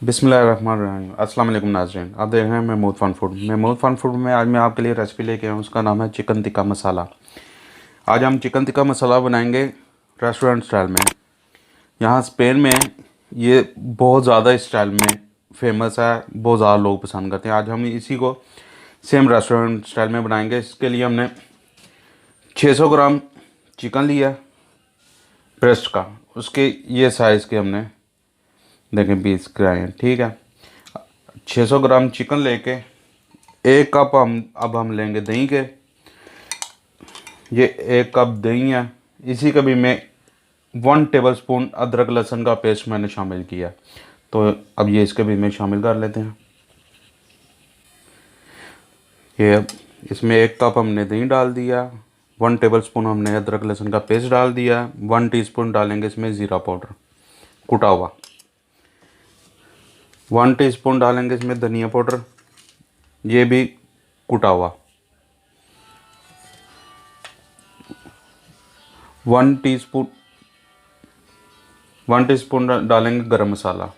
बिस्मिल्लाहिर्रहमानिर्रहीम। अस्सलाम वालेकुम नाज़रीन, आप देख रहे हैं महमूद फ़न फूड। महमूद फ़न फूड में आज मैं आपके लिए रेसिपी लेके आया हूँ। उसका नाम है चिकन टिक्का मसाला। आज हम चिकन टिक्का मसाला बनाएंगे रेस्टोरेंट स्टाइल में। यहाँ स्पेन में ये बहुत ज़्यादा स्टाइल में फेमस है, बहुत ज़्यादा लोग पसंद करते हैं। आज हम इसी को सेम रेस्टोरेंट स्टाइल में बनाएंगे। इसके लिए हमने 600 ग्राम चिकन लिया ब्रेस्ट का, उसके ये साइज़ के हमने देखें पीस कराए हैं। ठीक है, 600 ग्राम चिकन लेके 1 कप हम लेंगे दही के। ये 1 कप दही है। इसी का भी मैं 1 टेबलस्पून अदरक लहसुन का पेस्ट मैंने शामिल किया। तो अब ये इसके भी में शामिल कर लेते हैं। ये अब इसमें 1 कप हमने दही डाल दिया, 1 टेबलस्पून हमने अदरक लहसुन का पेस्ट डाल दिया, 1 टीस्पून डालेंगे इसमें ज़ीरा पाउडर कुटा हुआ, 1 टीस्पून डालेंगे इसमें धनिया पाउडर, ये भी कुटा हुआ, 1 टीस्पून डालेंगे गरम मसाला।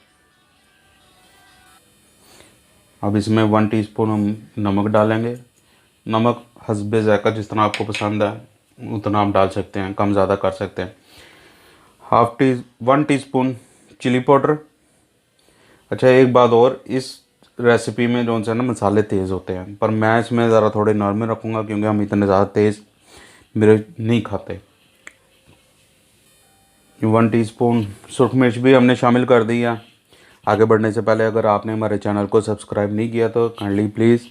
अब इसमें 1 टीस्पून हम नमक डालेंगे। नमक हस्बे ज़ायक़ा, जितना आपको पसंद है उतना आप डाल सकते हैं, कम ज़्यादा कर सकते हैं। 1 टीस्पून चिली पाउडर। अच्छा, एक बात और, इस रेसिपी में जो है ना मसाले तेज़ होते हैं, पर मैं इसमें ज़रा थोड़े नॉर्मल रखूँगा क्योंकि हम इतने ज़्यादा तेज़ मेरे नहीं खाते। 1 टीस्पून सुरख मिर्च भी हमने शामिल कर दिया। आगे बढ़ने से पहले अगर आपने हमारे चैनल को सब्सक्राइब नहीं किया तो काइंडली प्लीज़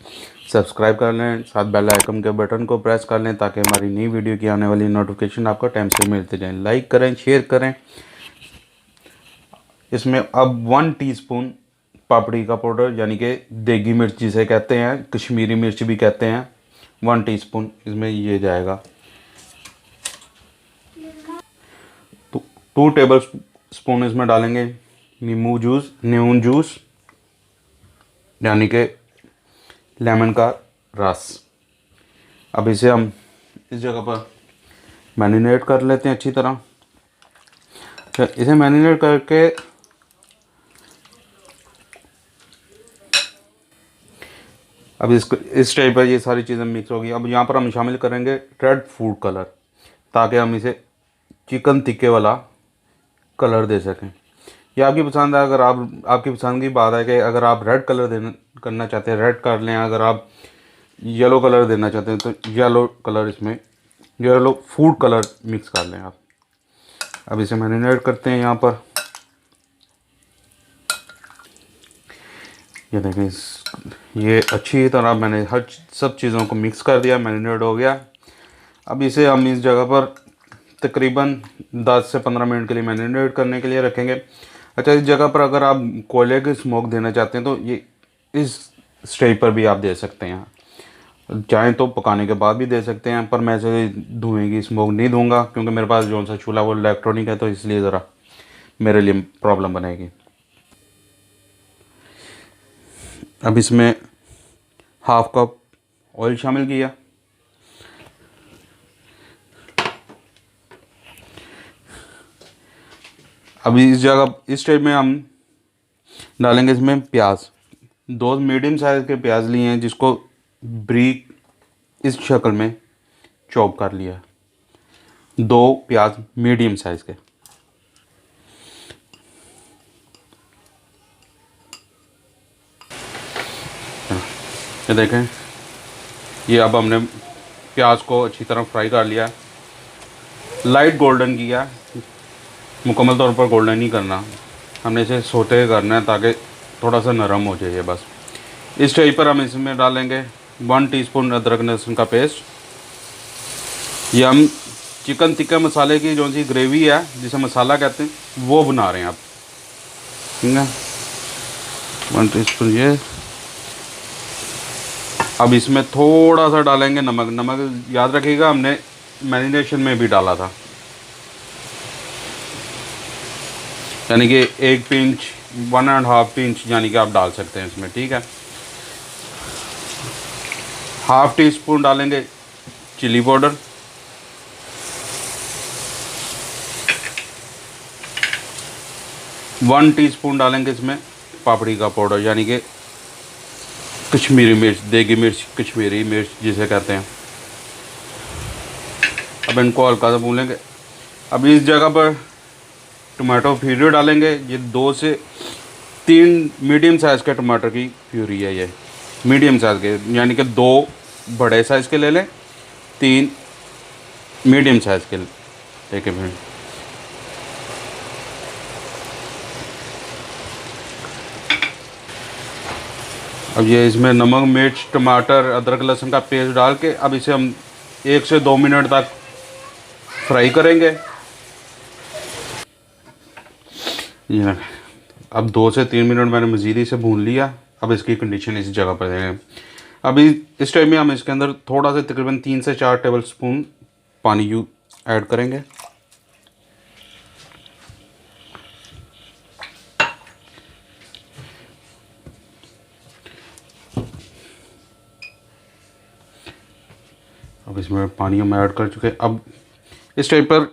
सब्सक्राइब कर लें, साथ बेल आइकन के बटन को प्रेस कर लें ताकि हमारी नई वीडियो की आने वाली नोटिफिकेशन आपको टाइम से मिलती जाए। लाइक करें, शेयर करें। इसमें अब 1 टीस्पून पापड़ी का पाउडर यानी कि देगी मिर्च जिसे कहते हैं, कश्मीरी मिर्च भी कहते हैं, 1 टीस्पून इसमें ये जाएगा। 2 टेबल स्पून इसमें डालेंगे नींबू जूस यानी कि लेमन का रस। अब इसे हम इस जगह पर मैरिनेट कर लेते हैं अच्छी तरह। इसे मैरिनेट करके अब इस टाइप पर ये सारी चीज़ें मिक्स होगी। अब यहाँ पर हम शामिल करेंगे रेड फूड कलर ताकि हम इसे चिकन टिक्के वाला कलर दे सकें। ये आपकी पसंद है। अगर आपकी पसंद की बात है कि अगर आप रेड कलर करना चाहते हैं रेड कर लें, अगर आप येलो कलर देना चाहते हैं तो येलो कलर, इसमें येलो फूड कलर मिक्स कर लें आप। अब इसे मैरिनेट करते हैं यहाँ पर। ये देखें, ये अच्छी तरह मैंने सब चीज़ों को मिक्स कर दिया, मैरिनेट हो गया। अब इसे हम इस जगह पर तकरीबन 10 से 15 मिनट के लिए मैरिनेट करने के लिए रखेंगे। अच्छा, इस जगह पर अगर आप कोयले की स्मोक देना चाहते हैं तो ये इस स्टेज पर भी आप दे सकते हैं। चाहें तो पकाने के बाद भी दे सकते हैं, पर मैं इसे धुएँ की स्मोक नहीं दूंगा क्योंकि मेरे पास जो सा चूल्हा वो इलेक्ट्रॉनिक है, तो इसलिए ज़रा मेरे लिए प्रॉब्लम बनेगी। अब इसमें 1/2 कप ऑयल शामिल किया। अभी इस स्टेज में हम डालेंगे इसमें प्याज। 2 मीडियम साइज़ के प्याज लिए हैं जिसको ब्रीक इस शक्ल में चॉप कर लिया। 2 प्याज मीडियम साइज़ के। ये देखें, ये अब हमने प्याज को अच्छी तरह फ्राई कर लिया, लाइट गोल्डन किया, मुकम्मल तौर पर गोल्डन नहीं करना, हमने इसे सोते करना है ताकि थोड़ा सा नरम हो जाए। बस इस स्टेज पर हम इसमें डालेंगे 1 टीस्पून अदरक लहसुन का पेस्ट। ये हम चिकन टिक्का मसाले की जो सी ग्रेवी है जिसे मसाला कहते हैं वो बना रहे हैं आप, ठीक है। 1 टीस्पून ये। अब इसमें थोड़ा सा डालेंगे नमक। नमक याद रखिएगा हमने मैरिनेशन में भी डाला था, यानी कि 1 पिंच 1.5 पिंच यानी कि आप डाल सकते हैं इसमें, ठीक है। 1/2 टीस्पून डालेंगे चिली पाउडर, 1 टीस्पून डालेंगे इसमें पापड़ी का पाउडर, यानी कि कश्मीरी मिर्च, देगी मिर्च, कश्मीरी मिर्च जिसे कहते हैं। अब इनको हल्का सा भूनेंगे। अब इस जगह पर टमाटो प्यूरी डालेंगे। ये 2 से 3 मीडियम साइज़ के टमाटर की प्यूरी है ये, मीडियम साइज़ के, यानी कि 2 बड़े साइज़ के ले लें, 3 मीडियम साइज़ के लेके फिर अब ये इसमें नमक, मिर्च, टमाटर, अदरक लहसुन का पेस्ट डाल के अब इसे हम 1 से 2 मिनट तक फ्राई करेंगे। ये अब 2 से 3 मिनट मैंने मज़ीद इसे भून लिया। अब इसकी कंडीशन इस जगह पर देंगे। अभी इस टाइम में हम इसके अंदर थोड़ा सा तकरीबन 3 से 4 टेबल स्पून पानी ऐड करेंगे। अब इसमें पानी हम ऐड कर चुके हैं। अब इस टाइप पर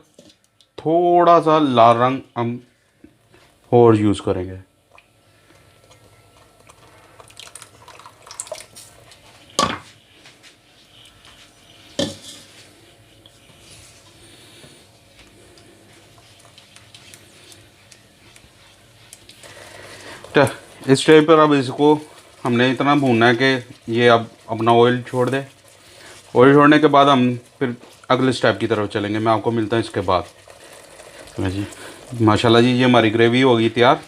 थोड़ा सा लाल रंग हम और यूज़ करेंगे। इस टाइप पर अब इसको हमने इतना भूनना है कि ये अब अपना ऑयल छोड़ दे। ऑयल छोड़ने के बाद हम फिर अगले स्टेप की तरफ चलेंगे। मैं आपको मिलता हूँ इसके बाद। जी माशाल्लाह जी, ये हमारी ग्रेवी हो गई तैयार।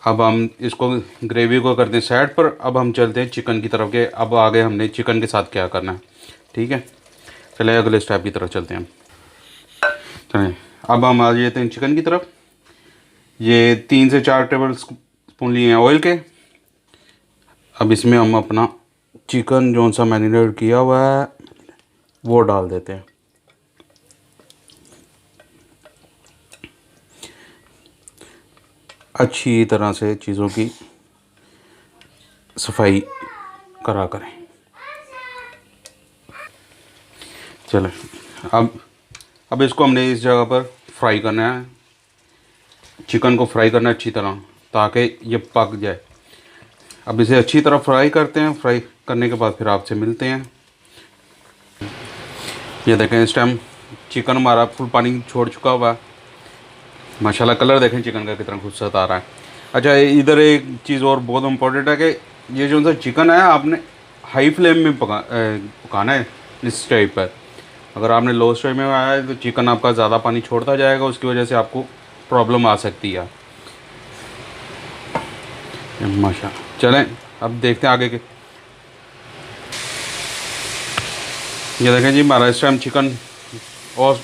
अब हम इसको ग्रेवी को करते हैं साइड पर। अब हम चलते हैं चिकन की तरफ के। अब आगे हमने चिकन के साथ क्या करना है, ठीक है। चले अगले स्टेप की तरफ चलते हैं। चलें अब हम आ जाते हैं चिकन की तरफ। ये 3 से 4 टेबल स्पून लिए हैं ऑयल के। अब इसमें हम अपना चिकन जो सा मैरिनेट किया हुआ है वो डाल देते हैं। अच्छी तरह से चीज़ों की सफाई करा करें। चलें अब इसको हमने इस जगह पर फ्राई करना है। चिकन को फ्राई करना है अच्छी तरह ताकि ये पक जाए। अब इसे अच्छी तरह फ्राई करते हैं। फ्राई करने के बाद फिर आपसे मिलते हैं। ये देखें इस टाइम चिकन हमारा फुल पानी छोड़ चुका हुआ है। माशाल्लाह कलर देखें चिकन का कितना खूबसूरत आ रहा है। अच्छा इधर एक चीज़ और बहुत इम्पोर्टेंट है कि ये जो सा चिकन है आपने हाई फ्लेम में पकाना है इस टाइप पर। अगर आपने लो फ्लेम में आया है तो चिकन आपका ज़्यादा पानी छोड़ता जाएगा, उसकी वजह से आपको प्रॉब्लम आ सकती है। माशाल्लाह चलें अब देखते हैं आगे के। ये देखें जी हमारा इस टाइम चिकन और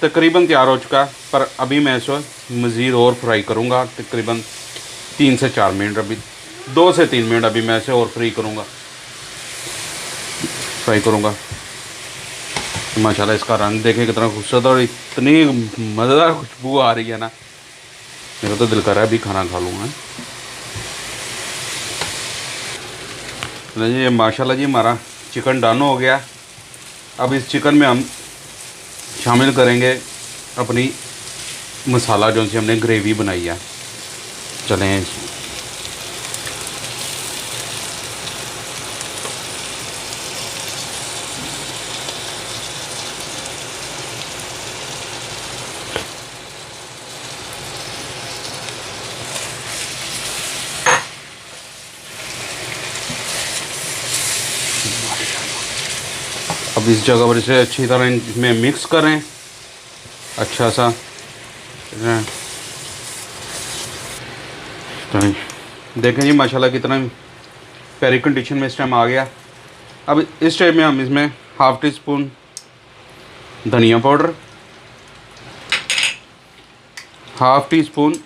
तकरीबन तैयार हो चुका है, पर अभी मैं इसे मज़ीद और फ्राई करूँगा तकरीबन 3 से 4 मिनट। अभी 2 से 3 मिनट अभी मैं इसे और फ्राई करूँगा। माशाल्लाह इसका रंग देखें कितना खूबसूरत और इतनी मज़ेदार खुशबू आ रही है ना, मेरा तो दिल कर रहा है अभी खाना खा लूँगा। जी माशाल्लाह जी हमारा चिकन डन हो गया। अब इस चिकन में हम शामिल करेंगे अपनी मसाला जो सी हमने ग्रेवी बनाई है। चलें अब इस जगह पर इसे अच्छी तरह इसमें मिक्स करें अच्छा सा। देखें जी माशाल्लाह कितना प्यारी कंडीशन में इस टाइम आ गया। अब इस टाइम में हम इसमें हाफ़ टी स्पून धनिया पाउडर, हाफ़ टी स्पून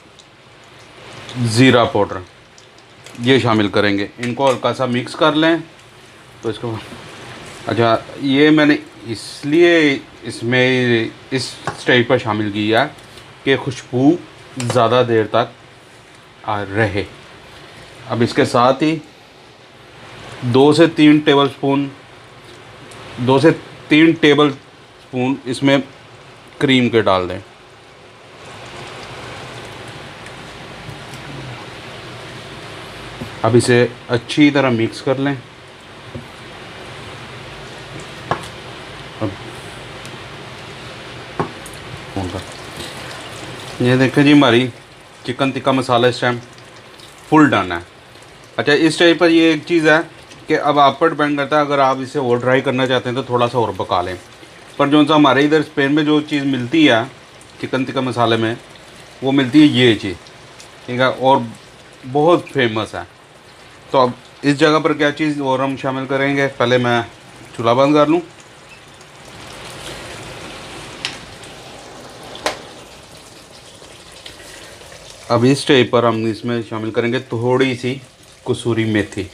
ज़ीरा पाउडर ये शामिल करेंगे। इनको हल्का सा मिक्स कर लें। तो इसको अच्छा ये मैंने इसलिए इसमें इस स्टेज पर शामिल किया कि खुशबू ज़्यादा देर तक रहे। अब इसके साथ ही 2 से 3 टेबल स्पून इसमें क्रीम के डाल दें। अब इसे अच्छी तरह मिक्स कर लें। अब ये देखें जी, हमारी चिकन टिक्का मसाला इस टाइम फुल डन है। अच्छा, इस टाइप पर ये एक चीज़ है कि अब आप पर डिपेंड करता है, अगर आप इसे और ड्राई करना चाहते हैं तो थोड़ा सा और पका लें। पर जो सा हमारे इधर स्पेन में जो चीज़ मिलती है चिकन टिक्का मसाले में, वो मिलती है ये चीज़, ठीक है, और बहुत फेमस है। तो अब इस जगह पर क्या चीज़ और हम शामिल करेंगे, पहले मैं चूल्हा बंद कर लूँ। अब इस टाइप पर हम इसमें शामिल करेंगे थोड़ी सी कसूरी मेथी।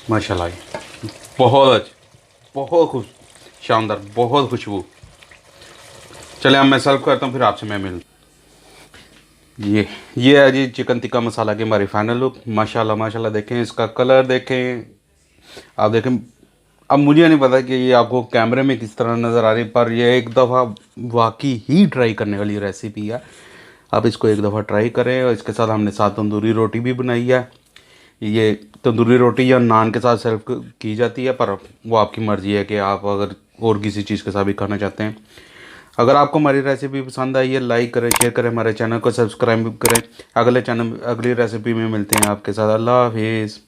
माशाल्लाह, बहुत अच्छा, बहुत खुश, शानदार, बहुत खुशबू। चले अब मैं सर्व करता हूँ, फिर आपसे मैं मिलूँ। ये है जी चिकन टिक्का मसाला की हमारी फाइनल लुक। माशाल्लाह माशाल्लाह, देखें इसका कलर, देखें आप, देखें। अब मुझे नहीं पता कि ये आपको कैमरे में किस तरह नज़र आ रही, पर ये एक दफ़ा वाकई ही ट्राई करने वाली रेसिपी है। आप इसको एक दफ़ा ट्राई करें। और इसके साथ हमने साथ तंदूरी रोटी भी बनाई है। ये तंदूरी रोटी या नान के साथ सर्व की जाती है, पर वो आपकी मर्ज़ी है कि आप अगर और किसी चीज़ के साथ भी खाना चाहते हैं। अगर आपको हमारी रेसिपी पसंद आई है, लाइक करें, शेयर करें, हमारे चैनल को सब्सक्राइब करें। अगले रेसिपी में मिलते हैं आपके साथ। अल्लाह हाफिज़।